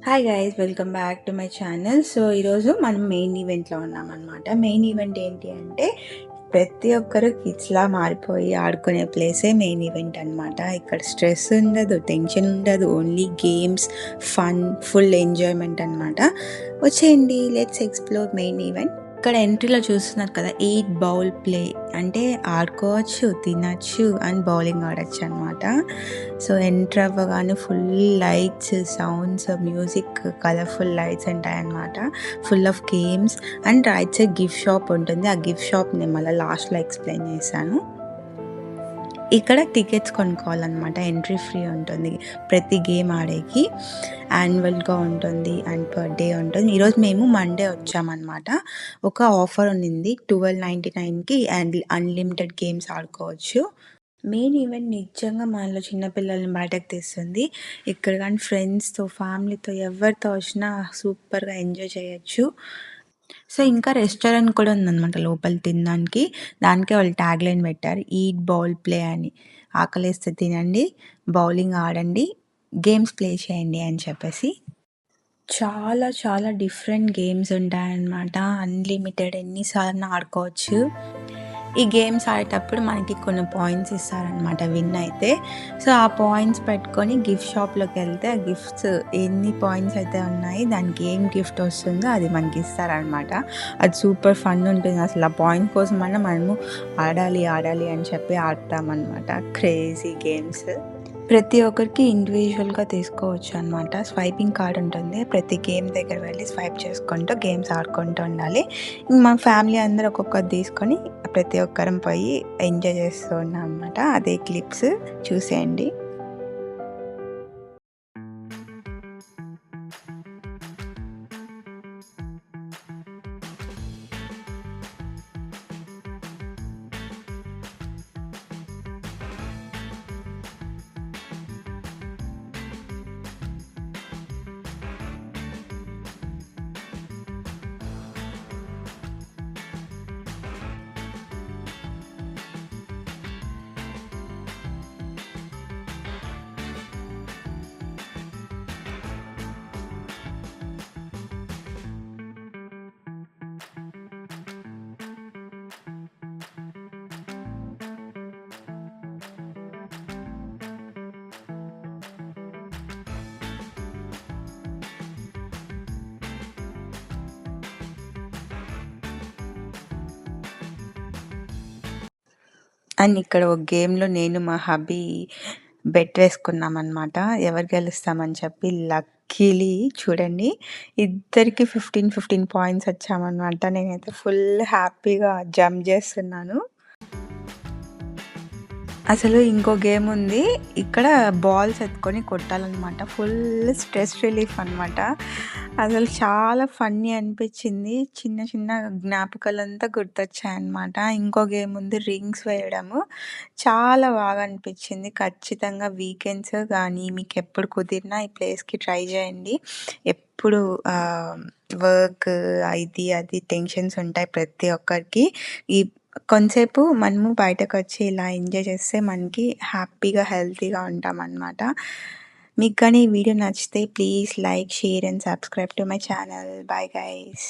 Hi guys, welcome back to my channel. So ఈరోజు మనం main ఈవెంట్లో ఉన్నామన్నమాట. మెయిన్ ఈవెంట్ ఏంటి అంటే ప్రతి ఒక్కరు కిడ్స్లా మారిపోయి ఆడుకునే ప్లేసే మెయిన్ ఈవెంట్ అనమాట. ఇక్కడ స్ట్రెస్ ఉండదు, టెన్షన్ ఉండదు, only games, fun, full enjoyment అనమాట. వచ్చేయండి, లెట్స్ ఎక్స్ప్లోర్ మెయిన్ ఈవెంట్. ఇక్కడ ఎంట్రీలో చూస్తున్నారు కదా, 8 బౌల్ ప్లే అంటే ఆడుకోవచ్చు, తినచ్చు అండ్ బౌలింగ్ ఆడచ్చు అనమాట. సో ఎంటర్ అవ్వగానే full lights, sounds, music, colourful lights ఉంటాయన్నమాట. Full of games and right side gift shop ఉంటుంది. ఆ గిఫ్ట్ షాప్ నేను మళ్ళీ లాస్ట్లో ఎక్స్ప్లెయిన్ చేశాను. ఇక్కడ టికెట్స్ కొనుక్కోవాలన్నమాట. ఎంట్రీ ఫ్రీ ఉంటుంది ప్రతి గేమ్ ఆడేకి. యాన్యువల్గా ఉంటుంది అండ్ పర్ డే ఉంటుంది. ఈరోజు మేము మండే వచ్చామన్నమాట. ఒక ఆఫర్ ఉన్నింది, 12.99కి అండ్ అన్లిమిటెడ్ గేమ్స్ ఆడుకోవచ్చు. మెయిన్ ఈవెంట్ నిజంగా మనలో చిన్నపిల్లల్ని బయటకు తీస్తుంది. ఇక్కడ కానీ ఫ్రెండ్స్తో, ఫ్యామిలీతో, ఎవరితో వచ్చినా సూపర్గా ఎంజాయ్ చేయొచ్చు. సో ఇంకా రెస్టారెంట్ కూడా ఉందన్నమాట లోపల తినడానికి. దానికే వాళ్ళు ట్యాగ్ లైన్ పెట్టారు, ఈట్ బౌల్ ప్లే అని. ఆకలేస్తే తినండి, బౌలింగ్ ఆడండి, గేమ్స్ ప్లే చేయండి అని చెప్పేసి. చాలా చాలా డిఫరెంట్ గేమ్స్ ఉంటాయన్నమాట. అన్లిమిటెడ్ ఎన్నిసార్లు ఆడుకోవచ్చు. ఈ గేమ్స్ ఆడేటప్పుడు మనకి కొన్ని పాయింట్స్ ఇస్తారనమాట విన్ అయితే. సో ఆ పాయింట్స్ పెట్టుకొని గిఫ్ట్ షాప్లోకి వెళ్తే ఆ గిఫ్ట్స్ ఎన్ని పాయింట్స్ అయితే ఉన్నాయి దానికి ఏం గిఫ్ట్ వస్తుందో అది మనకి ఇస్తారనమాట. అది సూపర్ ఫన్ ఉంటుంది. అసలు ఆ పాయింట్ కోసం అన్నా మనము ఆడాలి అని చెప్పి ఆడతామన్నమాట. Crazy games. ప్రతి ఒక్కరికి ఇండివిజువల్గా తీసుకోవచ్చు అనమాట. స్వైపింగ్ కార్డ్ ఉంటుంది, ప్రతి గేమ్ దగ్గర వెళ్ళి స్వైప్ చేసుకుంటూ గేమ్స్ ఆడుకుంటూ ఉండాలి. మా ఫ్యామిలీ అందరూ ఒక్కొక్కటి తీసుకొని ప్రతి ఒక్కరం పోయి ఎంజాయ్ చేస్తూ ఉన్నాం అనమాట. అదే క్లిప్స్ చూసేయండి. అండ్ ఇక్కడ ఒక గేమ్లో నేను మా హబ్బీ బెట్ వేసుకున్నామన్నమాట, ఎవరు గెలుస్తామని చెప్పి. లక్కీలీ చూడండి, ఇద్దరికి 15 పాయింట్స్ వచ్చామన్నమాట. నేనైతే ఫుల్ హ్యాపీగా జంప్ చేస్తున్నాను. అసలు ఇంకో గేమ్ ఉంది, ఇక్కడ బాల్స్ ఎత్తుకొని కొట్టాలన్నమాట. ఫుల్ స్ట్రెస్ రిలీఫ్ అనమాట. అసలు చాలా ఫన్నీ అనిపించింది. చిన్న చిన్న జ్ఞాపకాలంతా గుర్తొచ్చాయన్నమాట. ఇంకో గేమ్ ఉంది, రింగ్స్ వేయడము. చాలా బాగా అనిపించింది. ఖచ్చితంగా వీకెండ్స్ కానీ మీకు ఎప్పుడు కుదిరినా ఈ ప్లేస్కి ట్రై చేయండి. ఎప్పుడు వర్క్ అది టెన్షన్స్ ఉంటాయి ప్రతి ఒక్కరికి. ఈ కొంతసేపు మనము బయటకొచ్చి ఇలా ఎంజాయ్ చేస్తే మనకి హ్యాపీగా, హెల్తీగా ఉంటామన్నమాట. మీకు కానీ ఈ వీడియో నచ్చితే please like, share and subscribe to my channel. Bye guys.